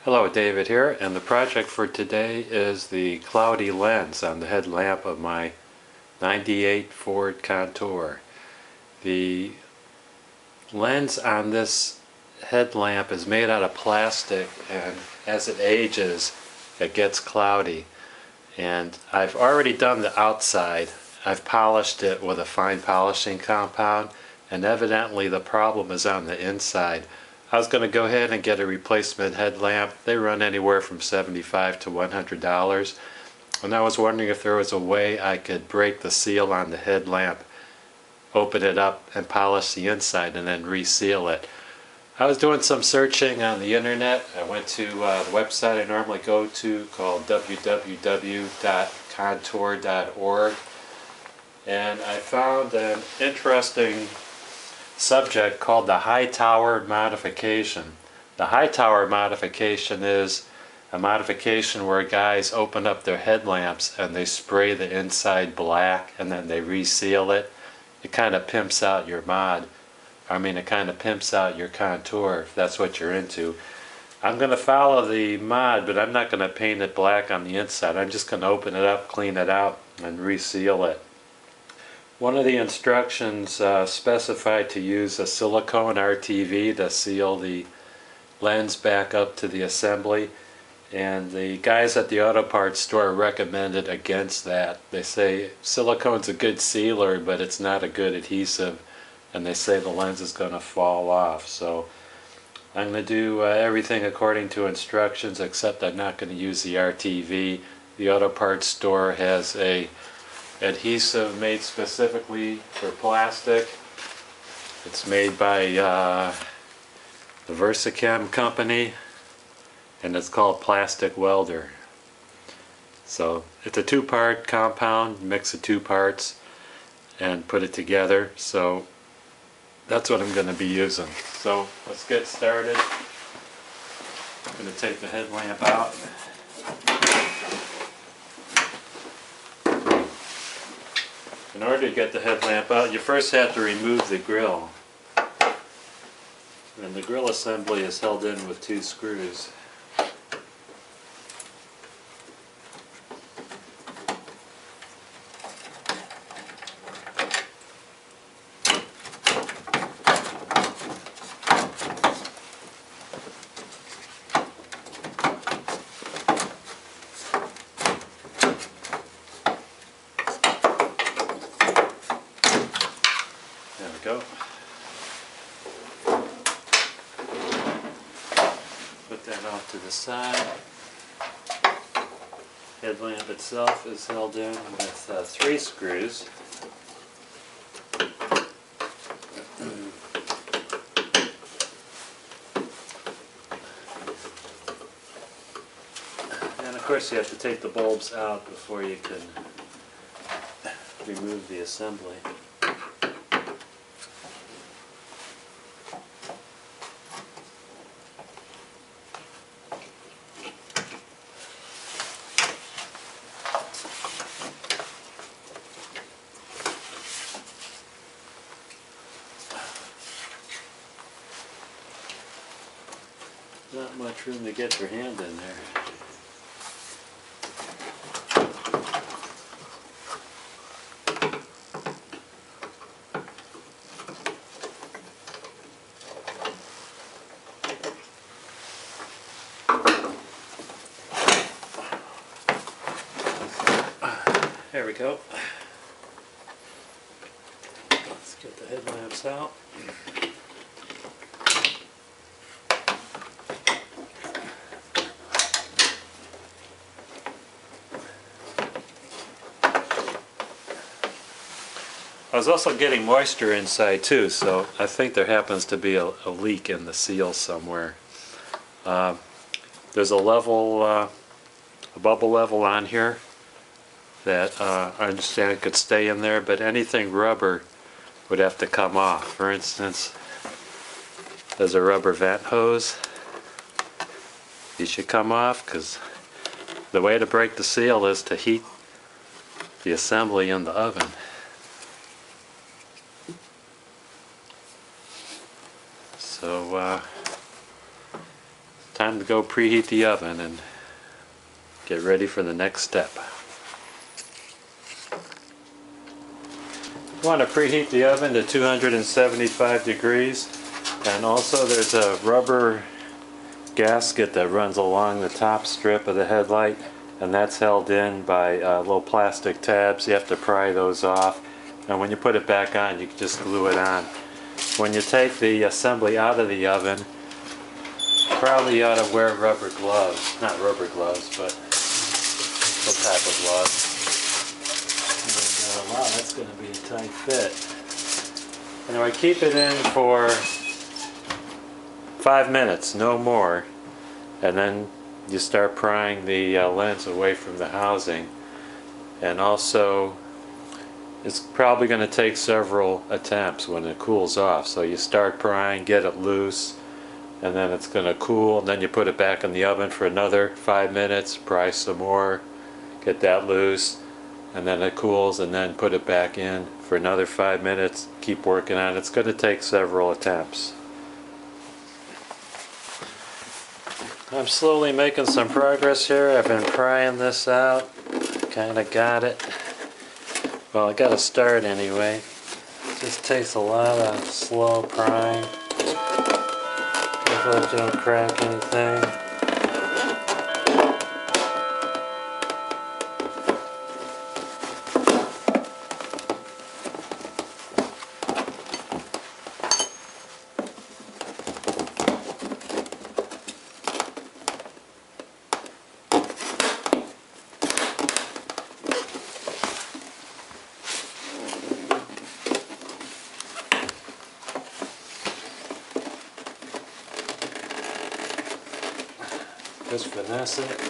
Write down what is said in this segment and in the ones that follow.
Hello, David here, and the project for today is the cloudy lens on the headlamp of my 98 Ford Contour. The lens on this headlamp is made out of plastic, and as it ages it gets cloudy. And I've already done the outside. I've polished it with a fine polishing compound, and evidently the problem is on the inside. I was going to go ahead and get a replacement headlamp. They run anywhere from $75 to $100, and I was wondering if there was a way I could break the seal on the headlamp, open it up and polish the inside and then reseal it. I was doing some searching on the internet. I went to the website I normally go to called www.contour.org, and I found an interesting subject called the Hightower modification. The Hightower modification is a modification where guys open up their headlamps and they spray the inside black and then they reseal it. It kind of pimps out your it kind of pimps out your Contour if that's what you're into. I'm going to follow the mod, but I'm not going to paint it black on the inside. I'm just going to open it up, clean it out, and reseal it. One of the instructions specified to use a silicone RTV to seal the lens back up to the assembly, and the guys at the auto parts store recommended against that. They say silicone's a good sealer, but it's not a good adhesive, and they say the lens is going to fall off. So I'm going to do everything according to instructions, except I'm not going to use the RTV. The auto parts store has a adhesive made specifically for plastic. It's made by the Versachem company, and it's called Plastic Welder. So it's a two-part compound. Mix the two parts and put it together. So that's what I'm going to be using. So let's get started. I'm going to take the headlamp out. In order to get the headlamp out, you first have to remove the grill. And the grill assembly is held in with two screws. Go. Put that off to the side. Headlamp itself is held in with three screws. And of course you have to take the bulbs out before you can remove the assembly. Not much room to get your hand in there. There we go. Let's get the headlamps out. I was also getting moisture inside too, so I think there happens to be a leak in the seal somewhere. There's a level, a bubble level on here that I understand could stay in there, but anything rubber would have to come off. For instance, there's a rubber vent hose. These should come off, because the way to break the seal is to heat the assembly in the oven. So time to go preheat the oven and get ready for the next step. You want to preheat the oven to 275 degrees, and also there's a rubber gasket that runs along the top strip of the headlight, and that's held in by little plastic tabs. You have to pry those off, and when you put it back on you can just glue it on. When you take the assembly out of the oven, probably you ought to wear rubber gloves. Not rubber gloves, but some type of gloves. And, wow, that's going to be a tight fit. Anyway, keep it in for 5 minutes, no more, and then you start prying the lens away from the housing. And also, it's probably going to take several attempts when it cools off. So you start prying, get it loose, and then it's going to cool, and then you put it back in the oven for another 5 minutes, pry some more, get that loose, and then it cools, and then put it back in for another 5 minutes, keep working on it. It's going to take several attempts. I'm slowly making some progress here. I've been prying this out, kind of got it. Well, I got to start anyway. It just takes a lot of slow prying. Hopefully I don't crack anything. Just finesse it.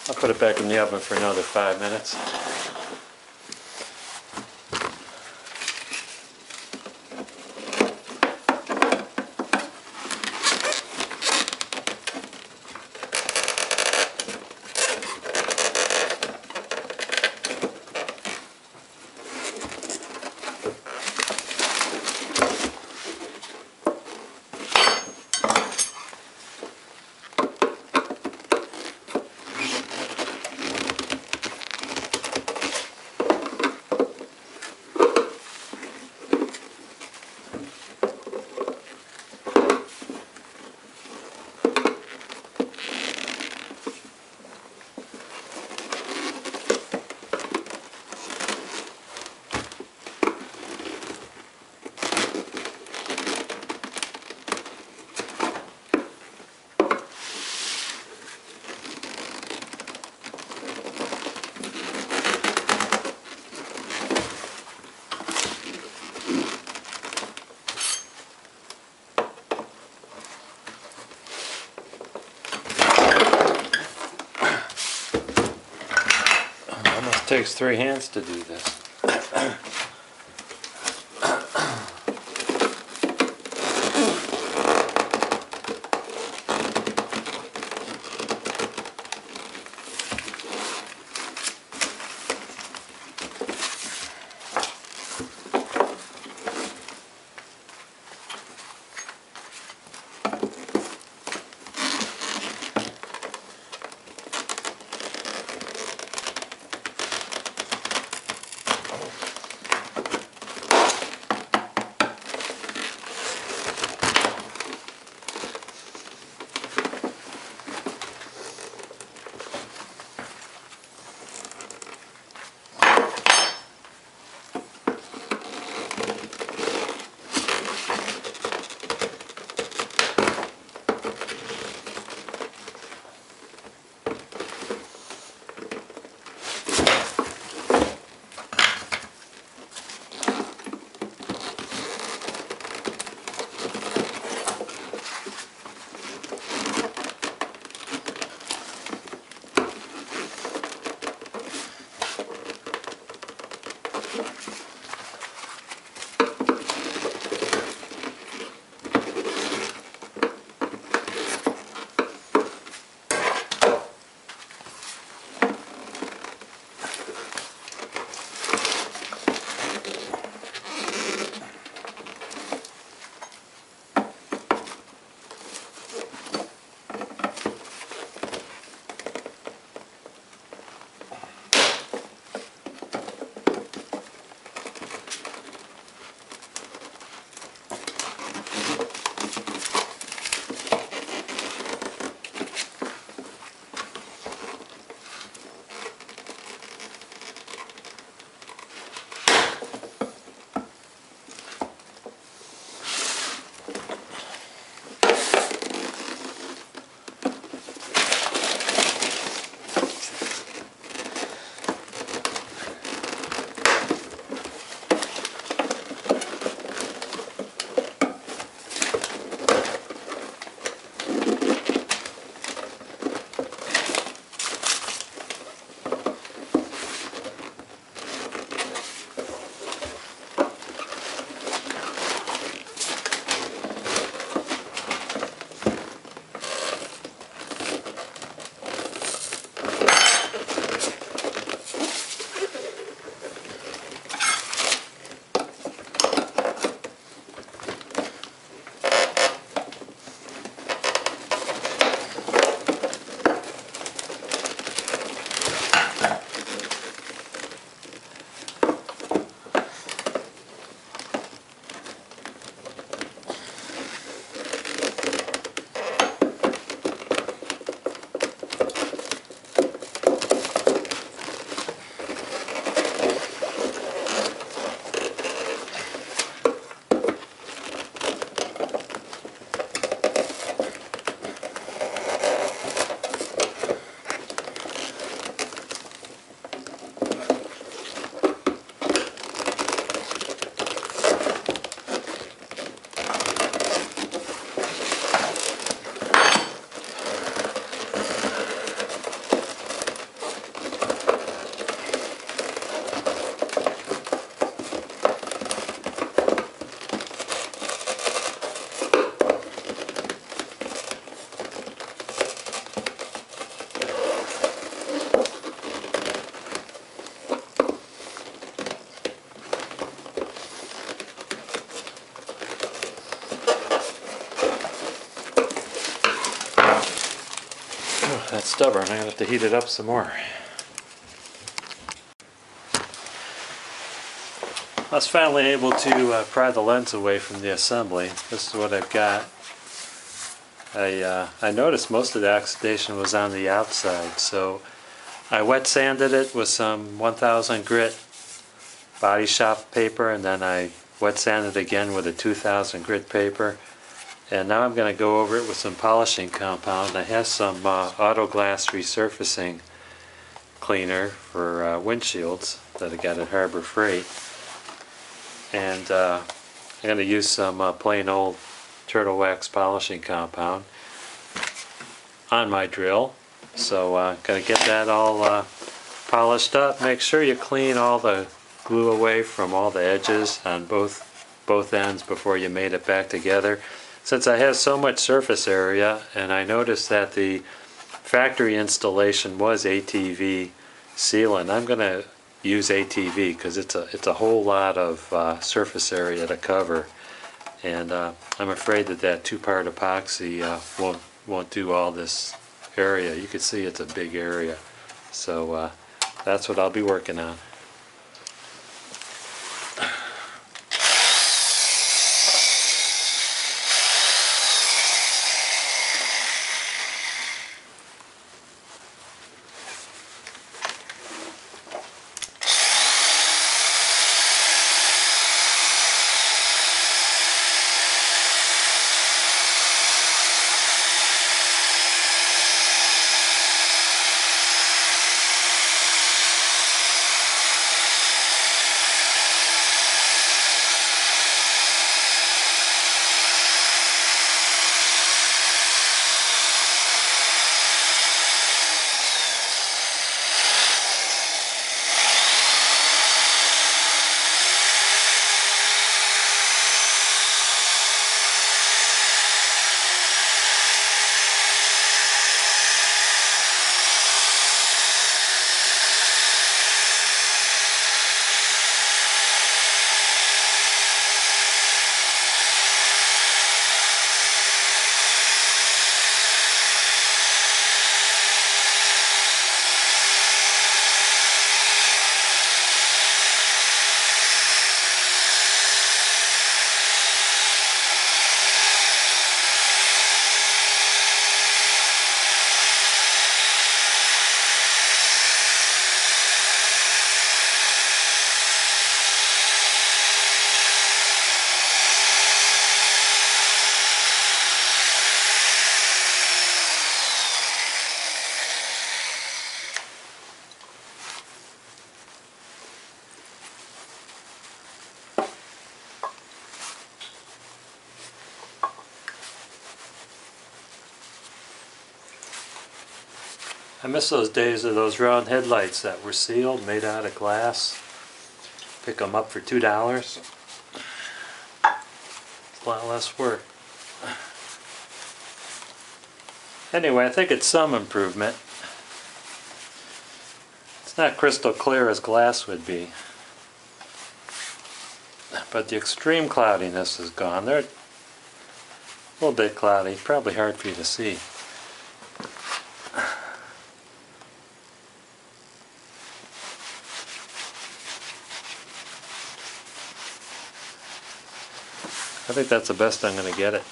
I'll put it back in the oven for another 5 minutes. takes 3 hands to do this. That's stubborn. I'm going to have to heat it up some more. I was finally able to pry the lens away from the assembly. This is what I've got. I noticed most of the oxidation was on the outside, so I wet sanded it with some 1000 grit body shop paper, and then I wet sanded again with a 2000 grit paper. And now I'm going to go over it with some polishing compound. I have some auto glass resurfacing cleaner for windshields that I got at Harbor Freight. And I'm going to use some plain old turtle wax polishing compound on my drill. So I'm going to get that all polished up. Make sure you clean all the glue away from all the edges on both ends before you made it back together. Since I have so much surface area, and I noticed that the factory installation was ATV sealant, I'm going to use ATV because it's a whole lot of surface area to cover, and I'm afraid that two-part epoxy won't do all this area. You can see it's a big area, so that's what I'll be working on. I miss those days of those round headlights that were sealed, made out of glass. Pick them up for $2. It's a lot less work. Anyway, I think it's some improvement. It's not crystal clear as glass would be, but the extreme cloudiness is gone. They're a little bit cloudy, probably hard for you to see. I think that's the best I'm going to get it.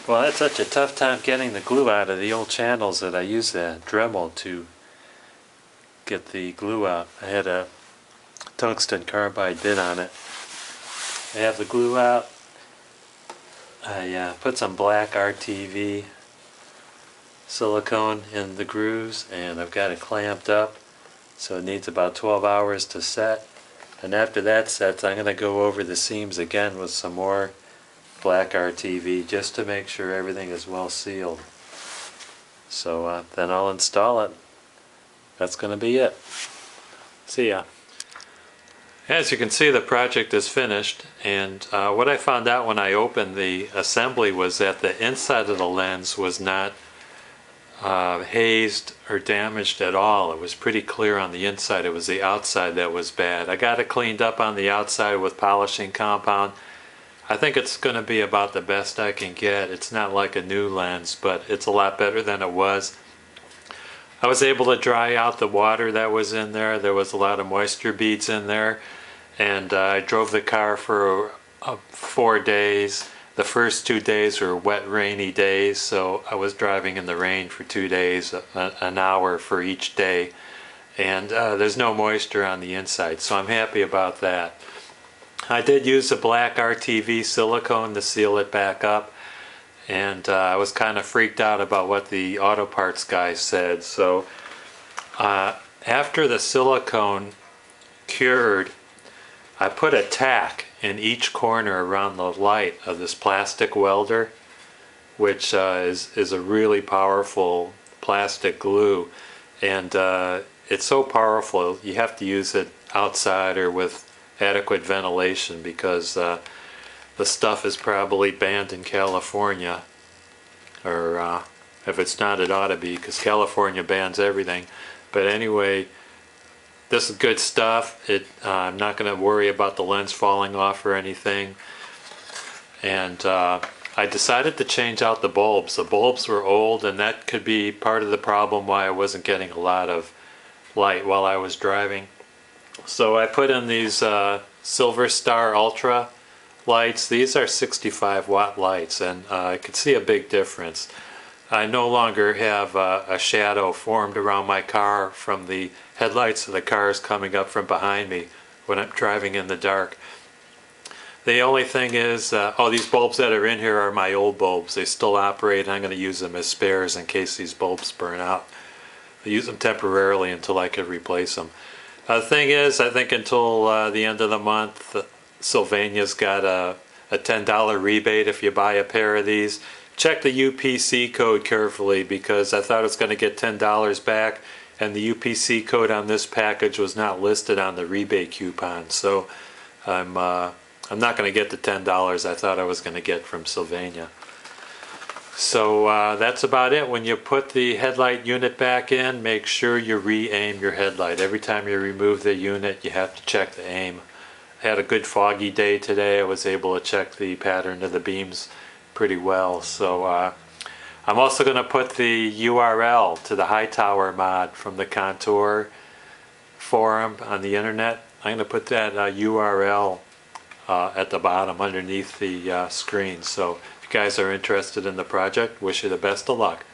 Well, I had such a tough time getting the glue out of the old channels that I used a Dremel to get the glue out. I had a tungsten carbide bit on it. I have the glue out. I put some black RTV silicone in the grooves, and I've got it clamped up, so it needs about 12 hours to set. And after that sets, I'm going to go over the seams again with some more black RTV just to make sure everything is well sealed. So then I'll install it. That's going to be it. See ya. As you can see, the project is finished, and what I found out when I opened the assembly was that the inside of the lens was not hazed or damaged at all. It was pretty clear on the inside. It was the outside that was bad. I got it cleaned up on the outside with polishing compound. I think it's going to be about the best I can get. It's not like a new lens, but it's a lot better than it was. I was able to dry out the water that was in there. There was a lot of moisture beads in there, and I drove the car for 4 days. The first 2 days were wet, rainy days, so I was driving in the rain for 2 days, an hour for each day, and there's no moisture on the inside, so I'm happy about that. I did use a black RTV silicone to seal it back up, and I was kind of freaked out about what the auto parts guy said, so after the silicone cured, I put a tack in each corner around the light of this plastic welder, which is a really powerful plastic glue. And it's so powerful you have to use it outside or with adequate ventilation, because the stuff is probably banned in California, or if it's not, it ought to be, because California bans everything. But anyway, this is good stuff. I'm not going to worry about the lens falling off or anything. And I decided to change out the bulbs. The bulbs were old, and that could be part of the problem why I wasn't getting a lot of light while I was driving. So I put in these Silver Star Ultra lights. These are 65 watt lights, and I could see a big difference. I no longer have a shadow formed around my car from the headlights of the cars coming up from behind me when I'm driving in the dark. The only thing is, these bulbs that are in here are my old bulbs. They still operate, and I'm going to use them as spares in case these bulbs burn out. I use them temporarily until I can replace them. The thing is, I think until the end of the month, Sylvania's got a $10 rebate if you buy a pair of these. Check the UPC code carefully, because I thought it was going to get $10 back, and the UPC code on this package was not listed on the rebate coupon. So I'm not going to get the $10 I thought I was going to get from Sylvania. So that's about it. When you put the headlight unit back in, make sure you re-aim your headlight. Every time you remove the unit, you have to check the aim. I had a good foggy day today. I was able to check the pattern of the beams pretty well. So I'm also going to put the URL to the Hightower mod from the Contour forum on the internet. I'm going to put that URL at the bottom underneath the screen. So if you guys are interested in the project, wish you the best of luck.